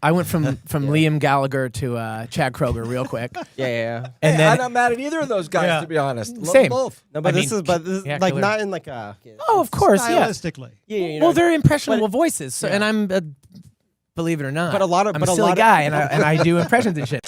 I went from Liam Gallagher to Chad Kroger real quick. Yeah. And then I'm not mad at either of those guys, to be honest. Love Same. both. No, but I this mean, is yeah, like killer. not in like a. oh, of course, yeah. Stylistically. Yeah. Well, they're impressionable voices, so, and I'm believe it or not, But a lot of- I'm but a a silly lot of- guy, and I do impressions and shit.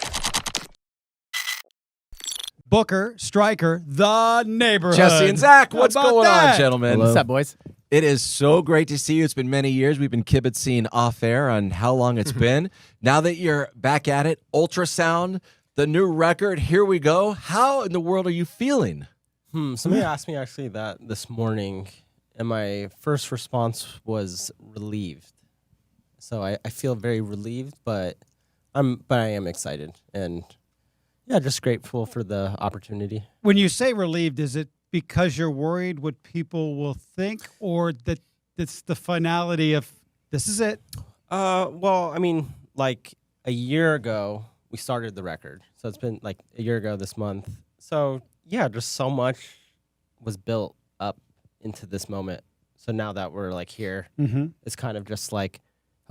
Booker, Stryker, the Neighborhood. Jesse and Zach, How what's about going that? on, gentlemen? What's up, boys? It is so great to see you. It's been many years. We've been kibitzing off air on how long it's been. Now that you're back at it, ultraSOUND, the new record, here we go. How in the world are you feeling? Somebody asked me actually that this morning, and my first response was relieved. So I feel very relieved, but I am excited, and yeah, just grateful for the opportunity. When you say relieved, is it because you're worried what people will think, or that it's the finality of this is it? Well, I mean, like a year ago, we started the record. So it's been like a year ago this month. So yeah, just so much was built up into this moment. So now that we're like here, it's kind of just like,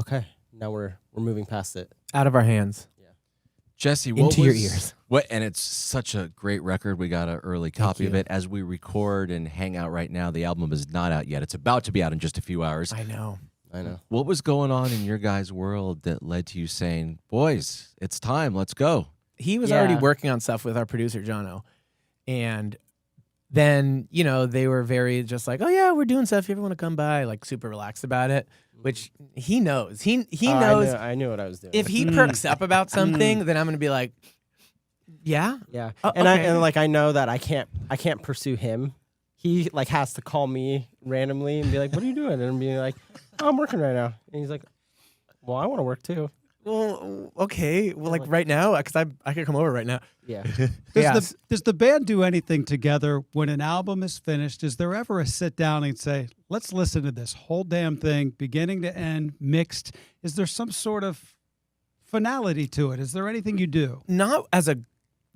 okay, now we're moving past it. Out of our hands. Jesse, what Into your was- ears. What? And it's such a great record. We got an early copy of you. it. As we record and hang out right now, the album is not out yet. It's about to be out in just a few hours. I know. I know. What was going on in your guys' world that led to you saying, boys, it's time, let's go? He was Yeah. already working on stuff with our producer, Jono. And then, they were very just like, oh, yeah, we're doing stuff. If you ever want to come by, like super relaxed about it, which he knows. He knows I knew what I was doing. if he perks up about something, then I'm going to be like, yeah. Yeah, Oh, and okay. I know that I can't pursue him. He like has to call me randomly and be like, "What are you doing?" And I'm being like, "Oh, I'm working right now." And he's like, "Well, I want to work too." Well, okay. Well, like right now, because I could come over right now. Yeah. Does the band do anything together when an album is finished? Is there ever a sit down and say, let's listen to this whole damn thing, beginning to end, mixed? Is there some sort of finality to it? Is there anything you do? Not as a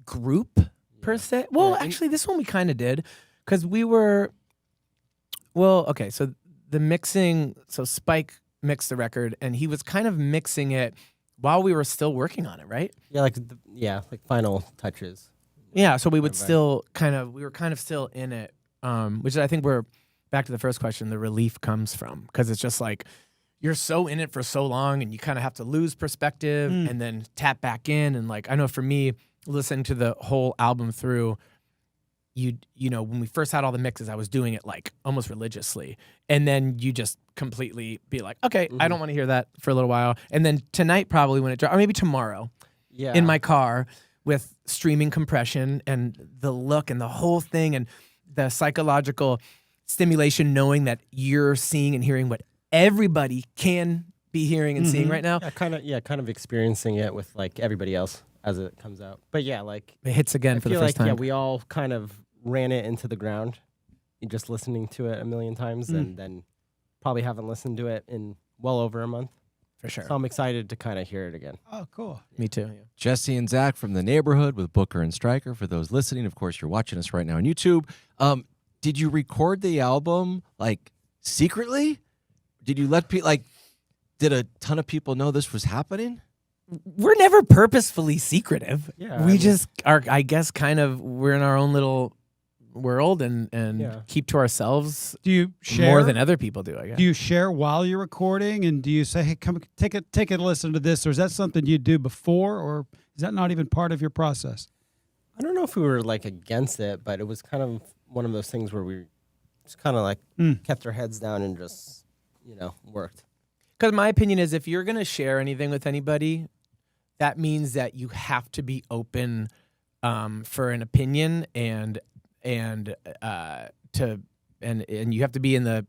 group per se. Well, actually, this one we kind of did because we were. Well, okay. So the mixing. So Spike mixed the record, and he was kind of mixing it while we were still working on it, right? Yeah, like final touches. Yeah. So we would Right. still we were kind of still in it, which I think we're back to the first question. The relief comes from because it's just like you're so in it for so long, and you kind of have to lose perspective and then tap back in. And like I know for me, listening to the whole album through, you know, when we first had all the mixes, I was doing it like almost religiously, and then you just completely be like, okay, I don't want to hear that for a little while, and then tonight probably when it drops, or maybe tomorrow, Yeah. in my car with streaming compression and the look and the whole thing and the psychological stimulation, knowing that you're seeing and hearing what everybody can be hearing and seeing right now. kind of experiencing it with like everybody else as it comes out. But yeah, like It hits again I for the feel first like time. we all kind of ran it into the ground, just listening to it a million times, and then probably haven't listened to it in well over a month. for sure. So I'm excited to kind of hear it again. Oh, cool. Me too. Yeah. Jesse and Zach from the Neighborhood with Booker and Stryker. For those listening, of course, you're watching us right now on YouTube. Did you record the album like secretly? Did you let people did a ton of people know this was happening? We're never purposefully secretive. Yeah, we I mean- just are, I guess, kind of, we're in our own little world and Yeah. keep to ourselves Do you share more than other people do, I guess. Do you share while you're recording, and do you say, "Hey, come take a listen to this," or is that something you do before, or is that not even part of your process? I don't know if we were like against it, but it was kind of one of those things where we just kind of like kept our heads down and just, worked. Because my opinion is if you're going to share anything with anybody, that means that you have to be open for an opinion and you have to be in the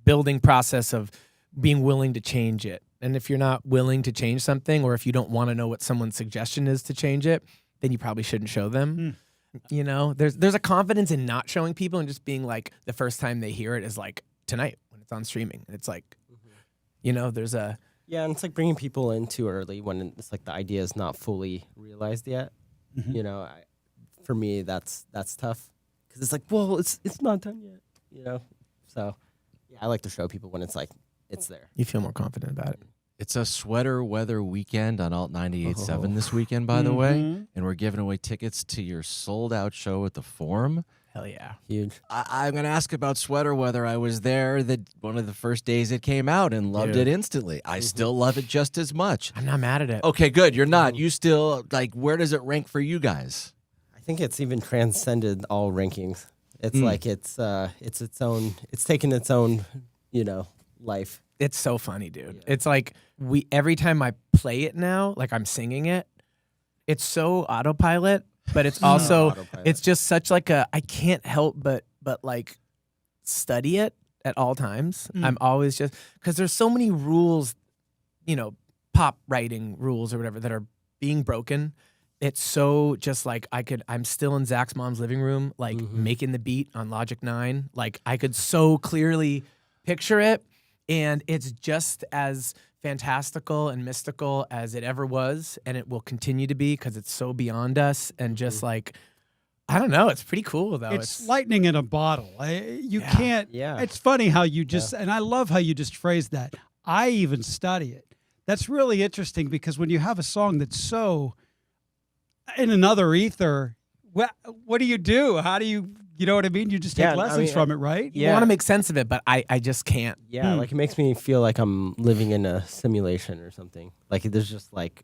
building process of being willing to change it. And if you're not willing to change something, or if you don't want to know what someone's suggestion is to change it, then you probably shouldn't show them. You know, there's a confidence in not showing people and just being like, the first time they hear it is like tonight when it's on streaming. It's like, there's a, Yeah, and it's like bringing people in too early when it's like the idea is not fully realized yet. For me, that's tough because it's like, well, it's not done yet. So yeah, I like to show people when it's like it's there. you feel more confident about it. It's a sweater weather weekend on Alt 98.7 this weekend, by the way. And we're giving away tickets to your sold-out show at the Forum. Hell yeah. Huge. I'm going to ask about sweater weather. I was there one of the first days it came out and loved it instantly. I still love it just as much. I'm not mad at it. Okay, good. You're not. You still, like, where does it rank for you guys? I think it's even transcended all rankings. It's like it's its own. It's taken its own, life. It's so funny, dude. Yeah. It's like every time I play it now, like I'm singing it, it's so autopilot, but it's also it's just such like I can't help but like study it at all times. I'm always just because there's so many rules, pop writing rules or whatever that are being broken. It's so just like I'm still in Zach's mom's living room, like making the beat on Logic 9. Like I could so clearly picture it. And it's just as fantastical and mystical as it ever was, and it will continue to be because it's so beyond us. And just like, I don't know, it's pretty cool though. It's lightning in a bottle. You can't. Yeah. It's funny how you just, and I love how you just phrased that. I even study it. That's really interesting because when you have a song that's so in another ether, what do you do? How do you? You know what I mean? You just take lessons from it, right? You want to make sense of it, but I just can't. Yeah, like it makes me feel like I'm living in a simulation or something. Like there's just like,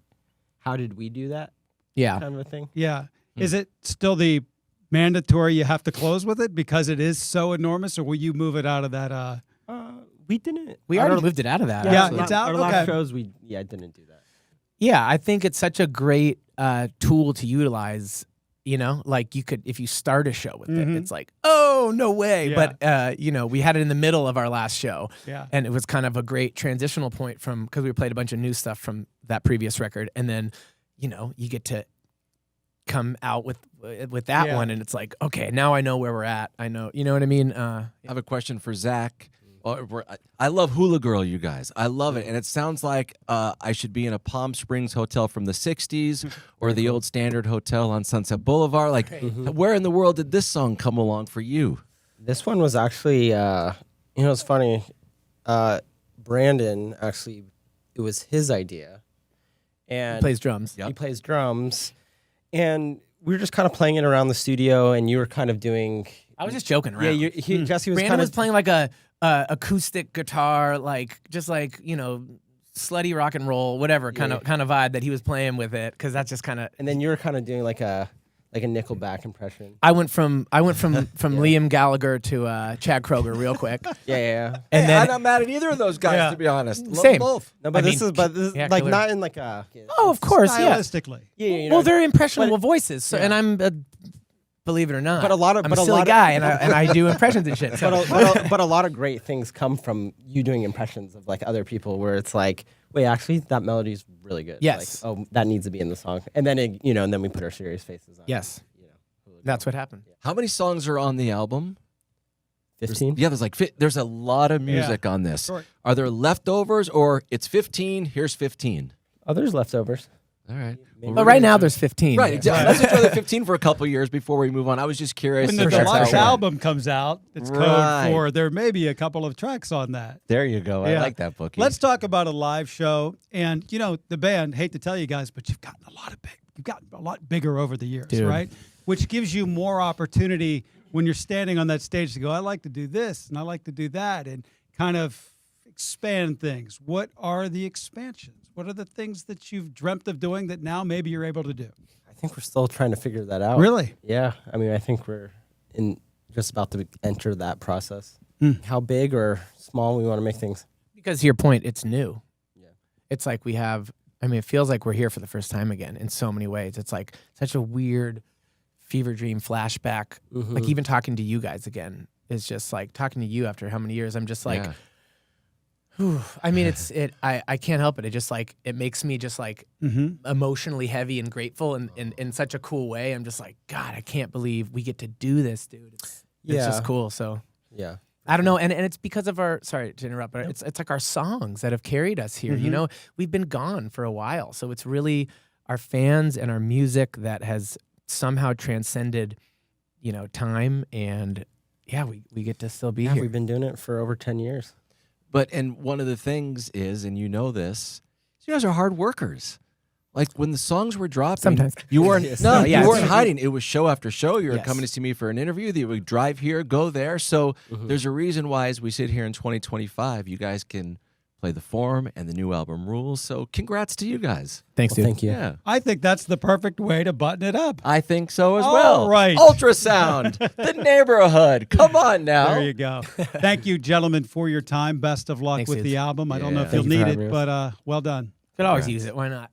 how did we do that? Yeah. Kind of a thing. Yeah. Is it still the mandatory you have to close with it because it is so enormous, or will you move it out of that? We didn't. We already moved it out of that. Yeah, it's out. Our last shows, we didn't do that. Yeah, I think it's such a great tool to utilize. Like you could, if you start a show with it, it's like, oh, no way. Yeah. But, we had it in the middle of our last show. Yeah. And it was kind of a great transitional point because we played a bunch of new stuff from that previous record. And then, you get to come out with that one. And it's like, okay, now I know where we're at. I know, you know what I mean? I have a question for Zach. I love Hula Girl, you guys. I love it. And it sounds like I should be in a Palm Springs hotel from the 60s or the old Standard Hotel on Sunset Boulevard. Like, where in the world did this song come along for you? This one was actually, it's funny. Brandon, actually, it was his idea. And he plays drums. He plays drums. And we were just kind of playing it around the studio, and you were kind of doing... I was just joking around. Yeah, Jesse was Brandon kind of... was playing like a acoustic guitar, like just like slutty rock and roll, whatever kind of vibe that he was playing with it, because that's just kind of. And then you were kind of doing like a Nickelback impression. I went from Liam Gallagher to Chad Kroeger real quick. Yeah. And then I'm not mad at either of those guys, to be honest. Love Same. both. No, but this is like killer. not in like a. Oh, of course, stylistically. Yeah. Well, they're impressionable voices, so, and I'm. Believe it or not, I'm a silly guy, and I do impressions and shit. So. But a lot of great things come from you doing impressions of like other people, where it's like, wait, actually, that melody's really good. Yes. Like, oh, that needs to be in the song, and then and then we put our serious faces on. Yes. That's what happened. How many songs are on the album? 15. There's a lot of music on this. Sure. Are there leftovers, or it's 15? Here's 15. Oh, there's leftovers. All right. But right now there's 15. Right, exactly. Let's enjoy the 15 for a couple years before we move on. I was just curious. When the deluxe album comes out, it's code for there may be a couple of tracks on that. There you go. I like that bookie. Let's talk about a live show. And the band, hate to tell you guys, but you've gotten a lot bigger over the years, right? Which gives you more opportunity when you're standing on that stage to go, I like to do this and I like to do that, and kind of expand things. What are the expansions? What are the things that you've dreamt of doing that now maybe you're able to do? I think we're still trying to figure that out. Really? Yeah. I mean, I think we're just about to enter that process. How big or small we want to make things. Because to your point, it's new. Yeah. It's like it feels like we're here for the first time again in so many ways. It's like such a weird fever dream flashback. Like even talking to you guys again is just like talking to you after how many years. I'm just like... Yeah. I mean, I can't help it. It just like, it makes me just like emotionally heavy and grateful in such a cool way. I'm just like, God, I can't believe we get to do this, dude. It's just cool. So yeah, I don't know. And it's because of sorry to interrupt, but it's like our songs that have carried us here. We've been gone for a while. So it's really our fans and our music that has somehow transcended, time. And yeah, we get to still be here. We've been doing it for over 10 years. And one of the things is, and you know this, you guys are hard workers. Like when the songs were dropping, Sometimes. you weren't Yes. no, Yeah, you weren't it's- hiding. It was show after show. You were Yes. coming to see me for an interview. You would drive here, go there. So there's a reason why, as we sit here in 2025, you guys can play the form and the new album rules. So congrats to you guys. Thanks, dude. Thank you. Yeah, I think that's the perfect way to button it up. I think so as All well. right. Ultrasound, the Neighborhood. Come on now. There you go. Thank you, gentlemen, for your time. Best of luck Thanks, with dudes. the album. I don't know Yeah. if you'll Thank you need for it, having us. but well done. Could always Congrats. use it. Why not?